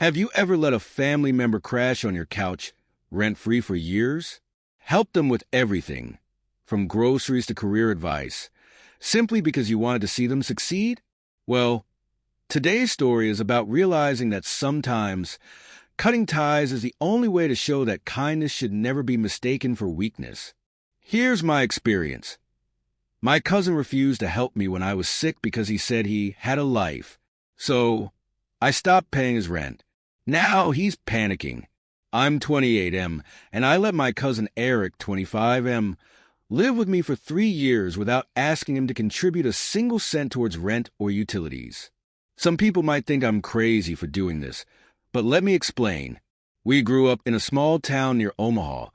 Have you ever let a family member crash on your couch, rent-free for years? Helped them with everything, from groceries to career advice, simply because you wanted to see them succeed? Well, today's story is about realizing that sometimes cutting ties is the only way to show that kindness should never be mistaken for weakness. Here's my experience. My cousin refused to help me when I was sick because he said he had a life. So I stopped paying his rent. Now he's panicking. I'm 28M, and I let my cousin Eric, 25M, live with me for 3 years without asking him to contribute a single cent towards rent or utilities. Some people might think I'm crazy for doing this, but let me explain. We grew up in a small town near Omaha,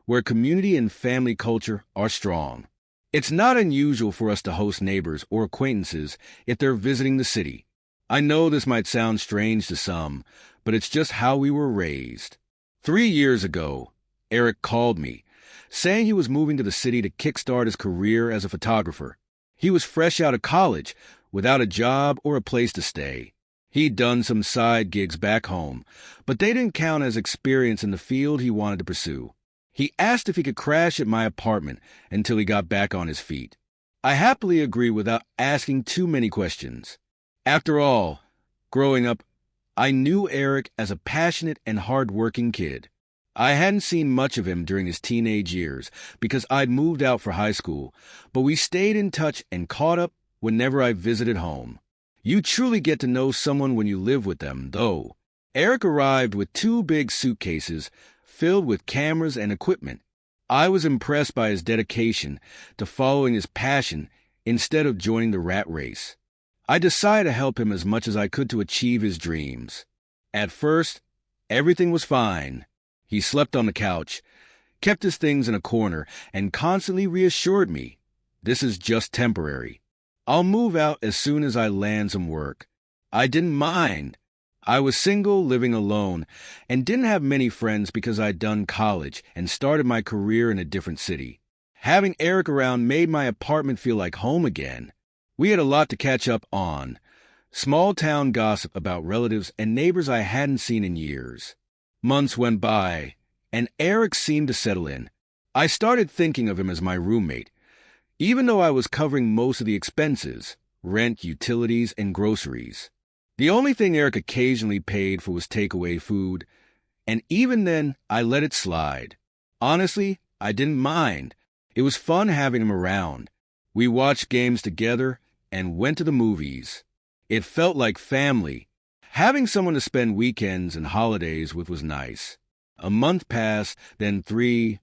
where community and family culture are strong. It's not unusual for us to host neighbors or acquaintances if they're visiting the city. I know this might sound strange to some, but it's just how we were raised. 3 years ago, Eric called me, saying he was moving to the city to kickstart his career as a photographer. He was fresh out of college, without a job or a place to stay. He'd done some side gigs back home, but they didn't count as experience in the field he wanted to pursue. He asked if he could crash at my apartment until he got back on his feet. I happily agreed without asking too many questions. After all, growing up, I knew Eric as a passionate and hard-working kid. I hadn't seen much of him during his teenage years because I'd moved out for high school, but we stayed in touch and caught up whenever I visited home. You truly get to know someone when you live with them, though. Eric arrived with 2 big suitcases filled with cameras and equipment. I was impressed by his dedication to following his passion instead of joining the rat race. I decided to help him as much as I could to achieve his dreams. At first, everything was fine. He slept on the couch, kept his things in a corner, and constantly reassured me, "This is just temporary. I'll move out as soon as I land some work." I didn't mind. I was single, living alone, and didn't have many friends because I'd done college and started my career in a different city. Having Eric around made my apartment feel like home again. We had a lot to catch up on. Small-town gossip about relatives and neighbors I hadn't seen in years. Months went by, and Eric seemed to settle in. I started thinking of him as my roommate, even though I was covering most of the expenses, rent, utilities, and groceries. The only thing Eric occasionally paid for was takeaway food, and even then, I let it slide. Honestly, I didn't mind. It was fun having him around. We watched games together and went to the movies. It felt like family. Having someone to spend weekends and holidays with was nice. A month passed, then 3,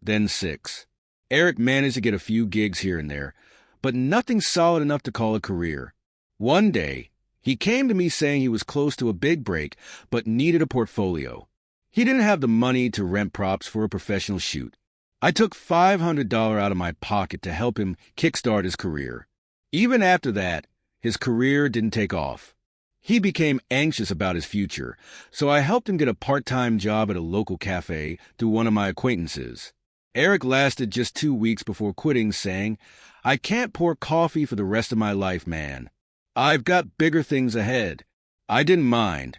then 6. Eric managed to get a few gigs here and there, but nothing solid enough to call a career. One day, he came to me saying he was close to a big break, but needed a portfolio. He didn't have the money to rent props for a professional shoot. I took $500 out of my pocket to help him kickstart his career. Even after that, his career didn't take off. He became anxious about his future, so I helped him get a part-time job at a local cafe through one of my acquaintances. Eric lasted just 2 weeks before quitting, saying, "I can't pour coffee for the rest of my life, man. I've got bigger things ahead." I didn't mind,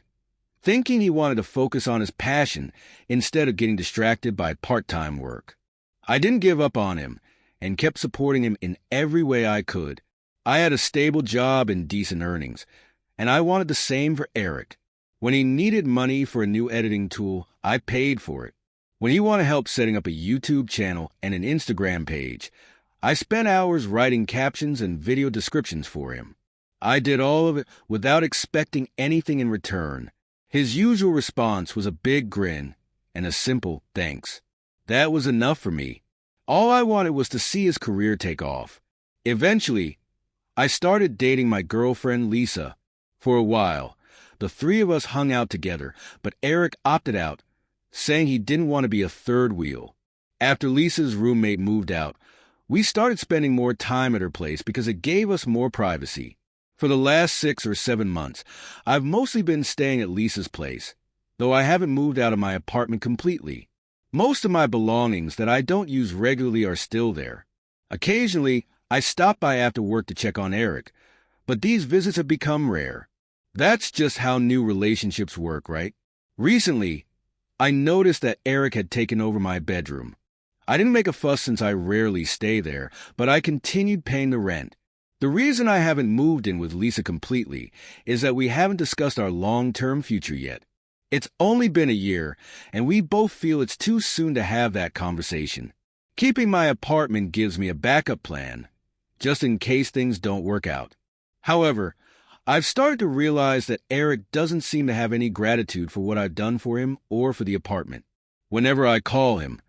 thinking he wanted to focus on his passion instead of getting distracted by part-time work. I didn't give up on him and kept supporting him in every way I could. I had a stable job and decent earnings, and I wanted the same for Eric. When he needed money for a new editing tool, I paid for it. When he wanted help setting up a YouTube channel and an Instagram page, I spent hours writing captions and video descriptions for him. I did all of it without expecting anything in return. His usual response was a big grin and a simple thanks. That was enough for me. All I wanted was to see his career take off. Eventually, I started dating my girlfriend, Lisa. For a while, the 3 of us hung out together, but Eric opted out, saying he didn't want to be a third wheel. After Lisa's roommate moved out, we started spending more time at her place because it gave us more privacy. For the last 6 or 7 months, I've mostly been staying at Lisa's place, though I haven't moved out of my apartment completely. Most of my belongings that I don't use regularly are still there. Occasionally, I stop by after work to check on Eric, but these visits have become rare. That's just how new relationships work, right? Recently, I noticed that Eric had taken over my bedroom. I didn't make a fuss since I rarely stay there, but I continued paying the rent. The reason I haven't moved in with Lisa completely is that we haven't discussed our long-term future yet. It's only been a year, and we both feel it's too soon to have that conversation. Keeping my apartment gives me a backup plan, just in case things don't work out. However, I've started to realize that Eric doesn't seem to have any gratitude for what I've done for him or for the apartment. Whenever I call him,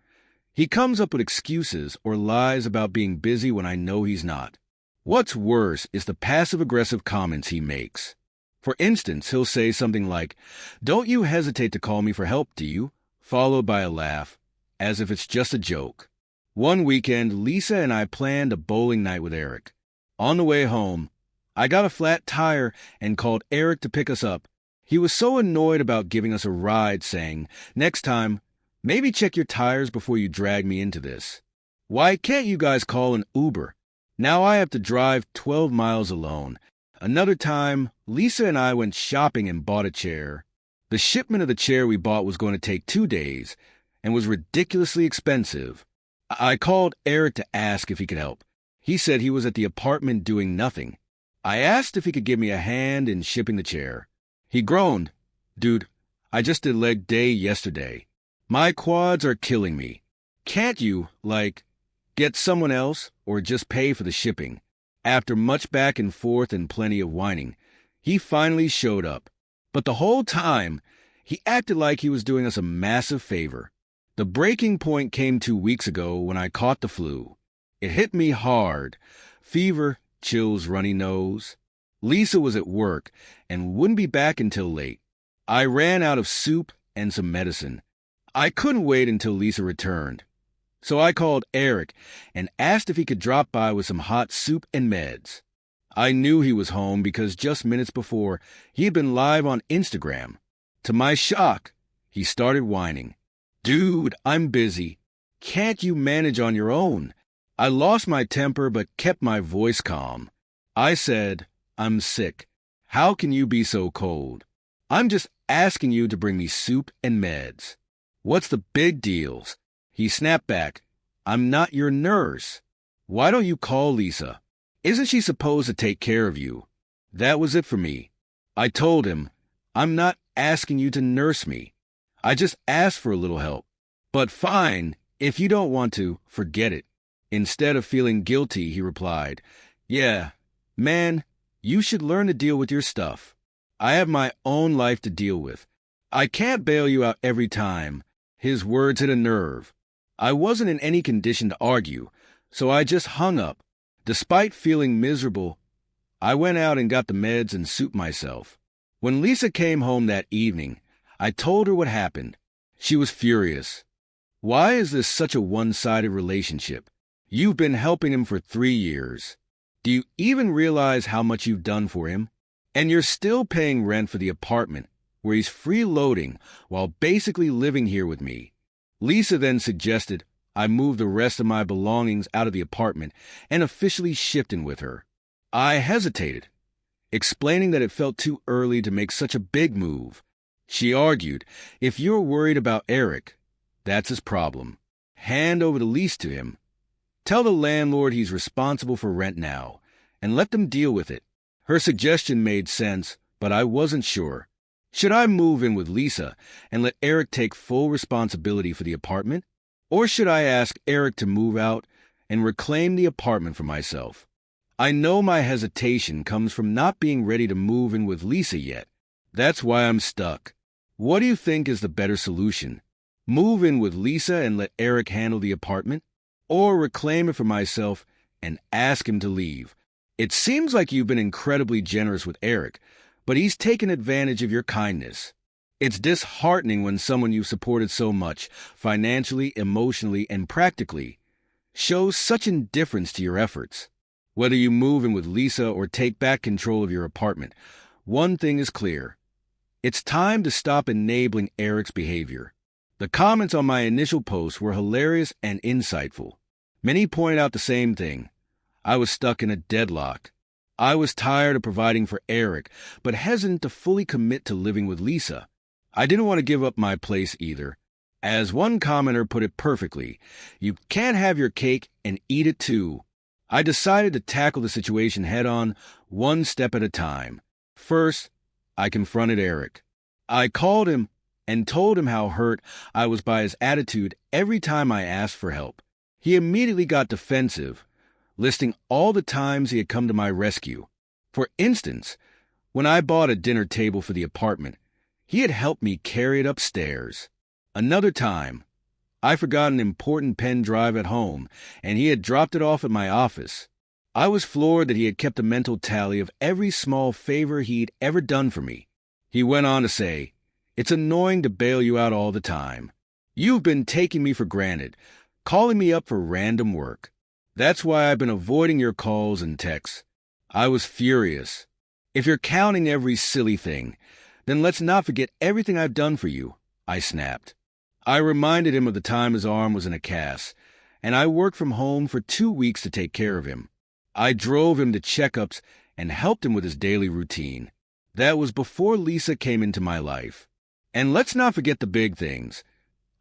he comes up with excuses or lies about being busy when I know he's not. What's worse is the passive-aggressive comments he makes. For instance, he'll say something like, "Don't you hesitate to call me for help, do you?" followed by a laugh, as if it's just a joke. One weekend, Lisa and I planned a bowling night with Eric. On the way home, I got a flat tire and called Eric to pick us up. He was so annoyed about giving us a ride, saying, "Next time, maybe check your tires before you drag me into this. Why can't you guys call an Uber? Now I have to drive 12 miles alone." Another time, Lisa and I went shopping and bought a chair. The shipment of the chair we bought was going to take 2 days and was ridiculously expensive. I called Eric to ask if he could help. He said he was at the apartment doing nothing. I asked if he could give me a hand in shipping the chair. He groaned, "Dude, I just did leg day yesterday. My quads are killing me. Can't you, get someone else or just pay for the shipping?" After much back and forth and plenty of whining, he finally showed up. But the whole time, he acted like he was doing us a massive favor. The breaking point came 2 weeks ago when I caught the flu. It hit me hard. Fever, chills, runny nose. Lisa was at work and wouldn't be back until late. I ran out of soup and some medicine. I couldn't wait until Lisa returned. So I called Eric and asked if he could drop by with some hot soup and meds. I knew he was home because just minutes before, he had been live on Instagram. To my shock, he started whining. "Dude, I'm busy. Can't you manage on your own?" I lost my temper but kept my voice calm. I said, "I'm sick. How can you be so cold? I'm just asking you to bring me soup and meds. What's the big deals?" He snapped back, "I'm not your nurse. Why don't you call Lisa? Isn't she supposed to take care of you?" That was it for me. I told him, "I'm not asking you to nurse me. I just asked for a little help. But fine, if you don't want to, forget it." Instead of feeling guilty, he replied, "Yeah, man, you should learn to deal with your stuff. I have my own life to deal with. I can't bail you out every time." His words hit a nerve. I wasn't in any condition to argue, so I just hung up. Despite feeling miserable, I went out and got the meds and soup myself. When Lisa came home that evening, I told her what happened. She was furious. "Why is this such a one-sided relationship? You've been helping him for 3 years. Do you even realize how much you've done for him? And you're still paying rent for the apartment where he's freeloading while basically living here with me." Lisa then suggested I move the rest of my belongings out of the apartment and officially shift in with her. I hesitated, explaining that it felt too early to make such a big move. She argued, "If you're worried about Eric, that's his problem. Hand over the lease to him. Tell the landlord he's responsible for rent now, and let them deal with it." Her suggestion made sense, but I wasn't sure. Should I move in with Lisa and let Eric take full responsibility for the apartment? Or should I ask Eric to move out and reclaim the apartment for myself? I know my hesitation comes from not being ready to move in with Lisa yet. That's why I'm stuck. What do you think is the better solution? Move in with Lisa and let Eric handle the apartment? Or reclaim it for myself and ask him to leave? It seems like you've been incredibly generous with Eric, but he's taken advantage of your kindness. It's disheartening when someone you've supported so much, financially, emotionally, and practically, shows such indifference to your efforts. Whether you move in with Lisa or take back control of your apartment, one thing is clear. It's time to stop enabling Eric's behavior. The comments on my initial post were hilarious and insightful. Many point out the same thing. I was stuck in a deadlock. I was tired of providing for Eric, but hesitant to fully commit to living with Lisa. I didn't want to give up my place either. As one commenter put it perfectly, you can't have your cake and eat it too. I decided to tackle the situation head-on, one step at a time. First, I confronted Eric. I called him and told him how hurt I was by his attitude every time I asked for help. He immediately got defensive, listing all the times he had come to my rescue. For instance, when I bought a dinner table for the apartment, he had helped me carry it upstairs. Another time, I forgot an important pen drive at home, and he had dropped it off at my office. I was floored that he had kept a mental tally of every small favor he'd ever done for me. He went on to say, "It's annoying to bail you out all the time. You've been taking me for granted, calling me up for random work. That's why I've been avoiding your calls and texts." I was furious. "If you're counting every silly thing, then let's not forget everything I've done for you," I snapped. I reminded him of the time his arm was in a cast, and I worked from home for 2 weeks to take care of him. I drove him to checkups and helped him with his daily routine. That was before Lisa came into my life. And let's not forget the big things.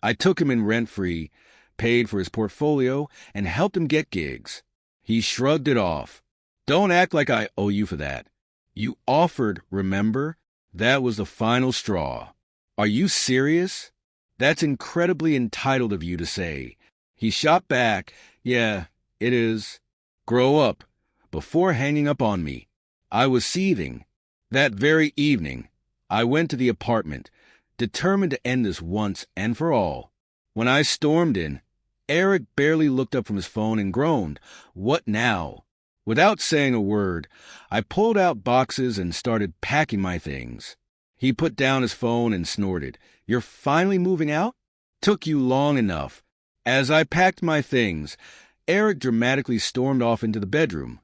I took him in rent-free, paid for his portfolio, and helped him get gigs. He shrugged it off. "Don't act like I owe you for that. You offered, remember? That was the final straw." "Are you serious? That's incredibly entitled of you to say." He shot back, "Yeah, it is. Grow up," before hanging up on me. I was seething. That very evening, I went to the apartment, determined to end this once and for all. When I stormed in, Eric barely looked up from his phone and groaned, "What now?" Without saying a word, I pulled out boxes and started packing my things. He put down his phone and snorted, "You're finally moving out? Took you long enough." As I packed my things, Eric dramatically stormed off into the bedroom,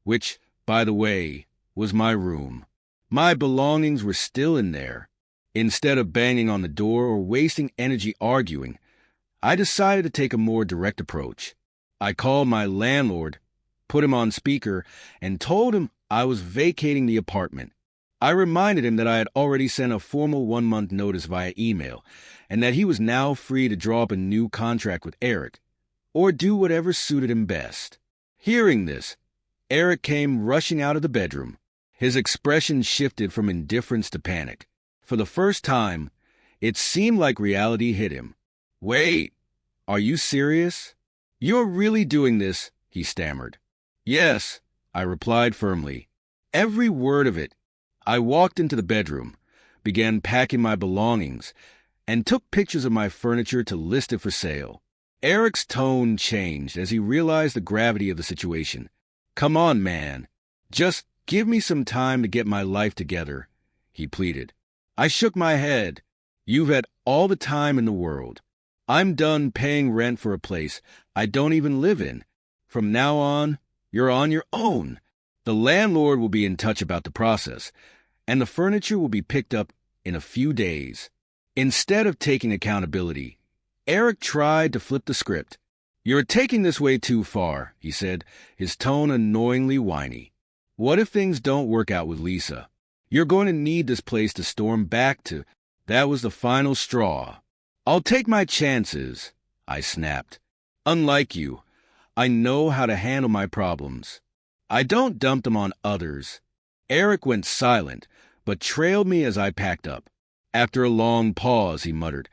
which, by the way, was my room. My belongings were still in there. Instead of banging on the door or wasting energy arguing, I decided to take a more direct approach. I called my landlord, put him on speaker, and told him I was vacating the apartment. I reminded him that I had already sent a formal 1-month notice via email, and that he was now free to draw up a new contract with Eric, or do whatever suited him best. Hearing this, Eric came rushing out of the bedroom. His expression shifted from indifference to panic. For the first time, it seemed like reality hit him. "Wait, are you serious? You're really doing this?" he stammered. "Yes," I replied firmly. "Every word of it." I walked into the bedroom, began packing my belongings, and took pictures of my furniture to list it for sale. Eric's tone changed as he realized the gravity of the situation. "Come on, man. Just give me some time to get my life together," he pleaded. I shook my head. "You've had all the time in the world. I'm done paying rent for a place I don't even live in. From now on, you're on your own. The landlord will be in touch about the process, and the furniture will be picked up in a few days." Instead of taking accountability, Eric tried to flip the script. "You're taking this way too far," he said, his tone annoyingly whiny. "What if things don't work out with Lisa? You're going to need this place to storm back to." That was the final straw. "I'll take my chances," I snapped. "Unlike you, I know how to handle my problems. I don't dump them on others." Eric went silent, but trailed me as I packed up. After a long pause, he muttered,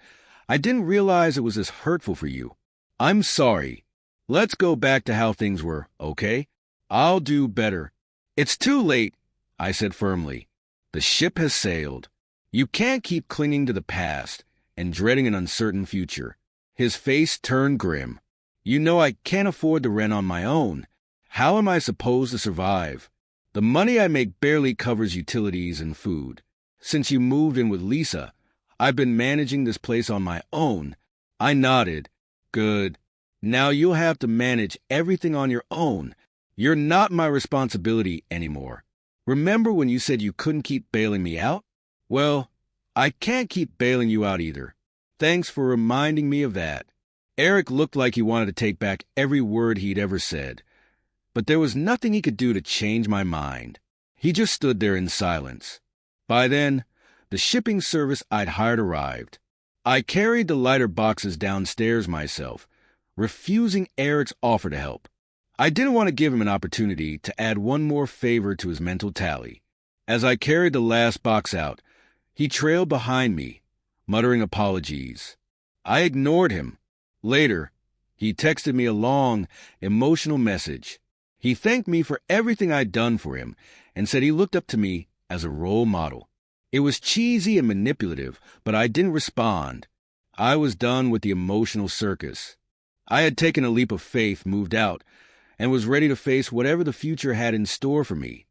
"I didn't realize it was this hurtful for you. I'm sorry. Let's go back to how things were, okay? I'll do better." "It's too late," I said firmly. "The ship has sailed. You can't keep clinging to the past and dreading an uncertain future." His face turned grim. "You know I can't afford the rent on my own. How am I supposed to survive? The money I make barely covers utilities and food. Since you moved in with Lisa, I've been managing this place on my own." I nodded. "Good. Now you'll have to manage everything on your own. You're not my responsibility anymore. Remember when you said you couldn't keep bailing me out? Well, I can't keep bailing you out either. Thanks for reminding me of that." Eric looked like he wanted to take back every word he'd ever said. but there was nothing he could do to change my mind. He just stood there in silence. By then, the shipping service I'd hired arrived. I carried the lighter boxes downstairs myself, refusing Eric's offer to help. I didn't want to give him an opportunity to add one more favor to his mental tally. As I carried the last box out, he trailed behind me, muttering apologies. I ignored him. Later, he texted me a long, emotional message. He thanked me for everything I'd done for him and said he looked up to me as a role model. It was cheesy and manipulative, but I didn't respond. I was done with the emotional circus. I had taken a leap of faith, moved out, and was ready to face whatever the future had in store for me.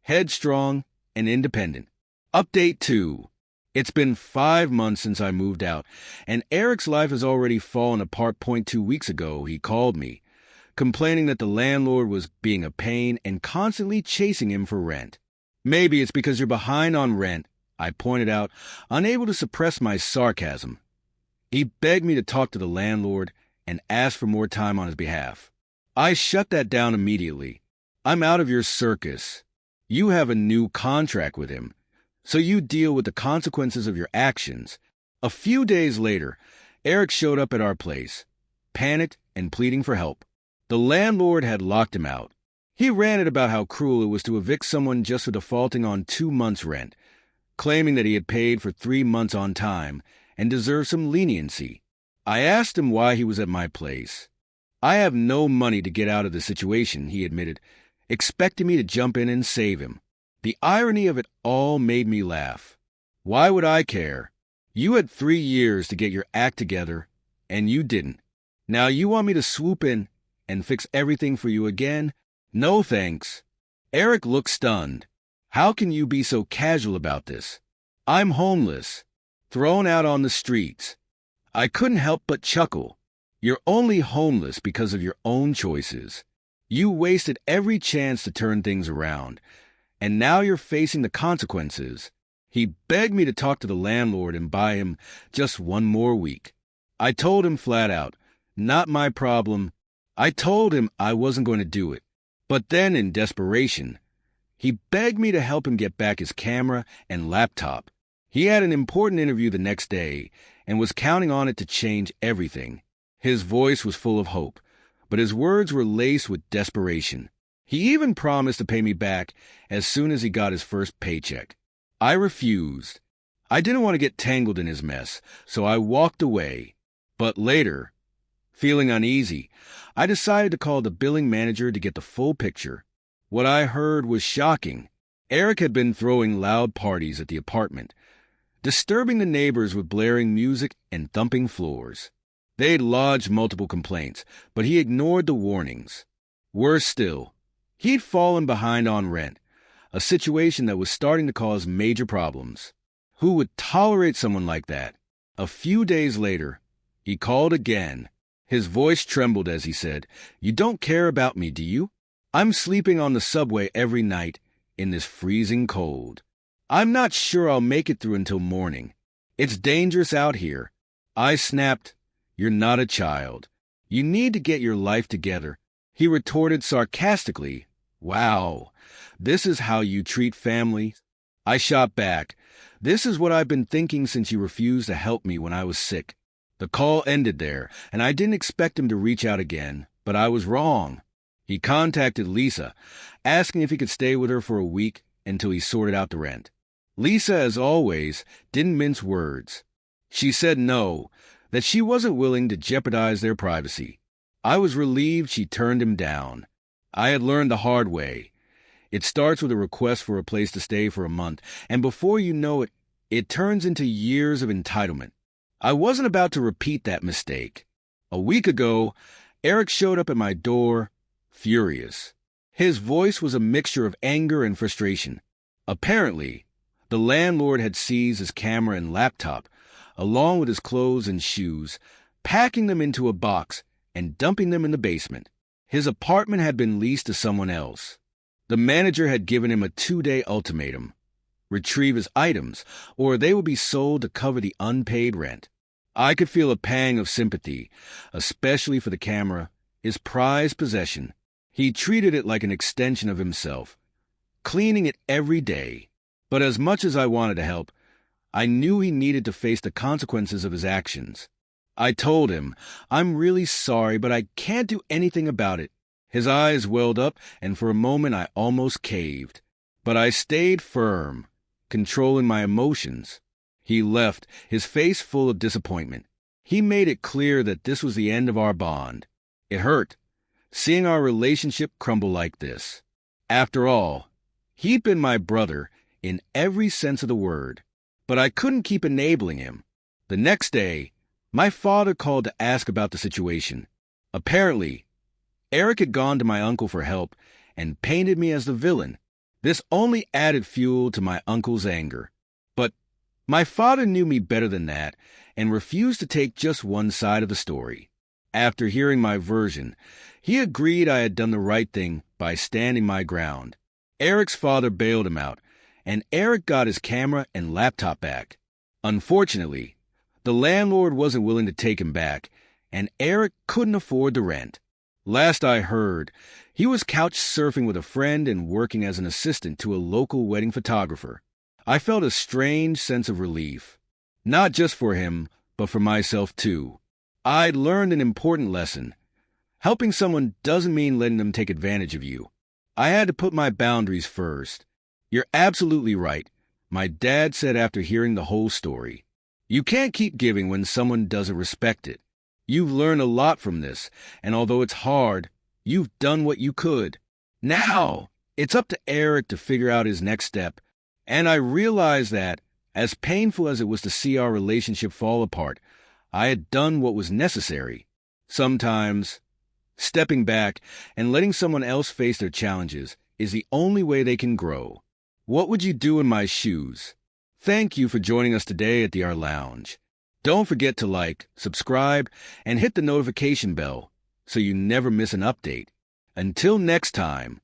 Headstrong and independent. Update 2. It's been 5 months since I moved out, and Eric's life has already fallen apart. 2 weeks ago, he called me, complaining that the landlord was being a pain and constantly chasing him for rent. Maybe it's because you're behind on rent, I pointed out, unable to suppress my sarcasm. He begged me to talk to the landlord and asked for more time on his behalf. I shut that down immediately. I'm out of your circus. You have a new contract with him, so you deal with the consequences of your actions. A few days later, Eric showed up at our place, panicked and pleading for help. The landlord had locked him out. He ranted about how cruel it was to evict someone just for defaulting on 2 months' rent, claiming that he had paid for 3 months on time and deserved some leniency. I asked him why he was at my place. I have no money to get out of the situation, he admitted, expecting me to jump in and save him. The irony of it all made me laugh. Why would I care? You had 3 years to get your act together, and you didn't. Now you want me to swoop in and fix everything for you again? No thanks. Eric looked stunned. How can you be so casual about this? I'm homeless, thrown out on the streets. I couldn't help but chuckle. You're only homeless because of your own choices. You wasted every chance to turn things around, and now you're facing the consequences. He begged me to talk to the landlord and buy him just 1 more week. I told him flat out, not my problem. I told him I wasn't going to do it. But then, in desperation, he begged me to help him get back his camera and laptop. He had an important interview the next day and was counting on it to change everything. His voice was full of hope, but his words were laced with desperation. He even promised to pay me back as soon as he got his first paycheck. I refused. I didn't want to get tangled in his mess, so I walked away. But later, feeling uneasy, I decided to call the billing manager to get the full picture. What I heard was shocking. Eric had been throwing loud parties at the apartment, disturbing the neighbors with blaring music and thumping floors. They'd lodged multiple complaints, but he ignored the warnings. Worse still, he'd fallen behind on rent, a situation that was starting to cause major problems. Who would tolerate someone like that? A few days later, he called again. His voice trembled as he said, "You don't care about me, do you? I'm sleeping on the subway every night in this freezing cold. I'm not sure I'll make it through until morning. It's dangerous out here." I snapped, "You're not a child. You need to get your life together." He retorted sarcastically, "Wow, this is how you treat family?" I shot back, "This is what I've been thinking since you refused to help me when I was sick." The call ended there, and I didn't expect him to reach out again, but I was wrong. He contacted Lisa, asking if he could stay with her for a week until he sorted out the rent. Lisa, as always, didn't mince words. She said no, that she wasn't willing to jeopardize their privacy. I was relieved she turned him down. I had learned the hard way. It starts with a request for a place to stay for a month, and before you know it, it turns into years of entitlement. I wasn't about to repeat that mistake. A week ago, Eric showed up at my door, furious. His voice was a mixture of anger and frustration. Apparently, the landlord had seized his camera and laptop, along with his clothes and shoes, packing them into a box and dumping them in the basement. His apartment had been leased to someone else. The manager had given him a 2-day ultimatum. Retrieve his items, or they would be sold to cover the unpaid rent. I could feel a pang of sympathy, especially for the camera, his prized possession. He treated it like an extension of himself, cleaning it every day. But as much as I wanted to help, I knew he needed to face the consequences of his actions. I told him, "I'm really sorry, but I can't do anything about it." His eyes welled up, and for a moment I almost caved. But I stayed firm, controlling my emotions. He left, his face full of disappointment. He made it clear that this was the end of our bond. It hurt, seeing our relationship crumble like this. After all, he'd been my brother in every sense of the word. But I couldn't keep enabling him. The next day, my father called to ask about the situation. Apparently, Eric had gone to my uncle for help and painted me as the villain. This only added fuel to my uncle's anger. But my father knew me better than that and refused to take just one side of the story. After hearing my version, he agreed I had done the right thing by standing my ground. Eric's father bailed him out, and Eric got his camera and laptop back. Unfortunately, the landlord wasn't willing to take him back, and Eric couldn't afford the rent. Last I heard, he was couch surfing with a friend and working as an assistant to a local wedding photographer. I felt a strange sense of relief, not just for him, but for myself too. I'd learned an important lesson. Helping someone doesn't mean letting them take advantage of you. I had to put my boundaries first. You're absolutely right, my dad said after hearing the whole story. You can't keep giving when someone doesn't respect it. You've learned a lot from this, and although it's hard, you've done what you could. Now, it's up to Eric to figure out his next step, and I realized that, as painful as it was to see our relationship fall apart, I had done what was necessary. Sometimes, stepping back and letting someone else face their challenges is the only way they can grow. What would you do in my shoes? Thank you for joining us today at the Art Lounge. Don't forget to like, subscribe, and hit the notification bell so you never miss an update. Until next time.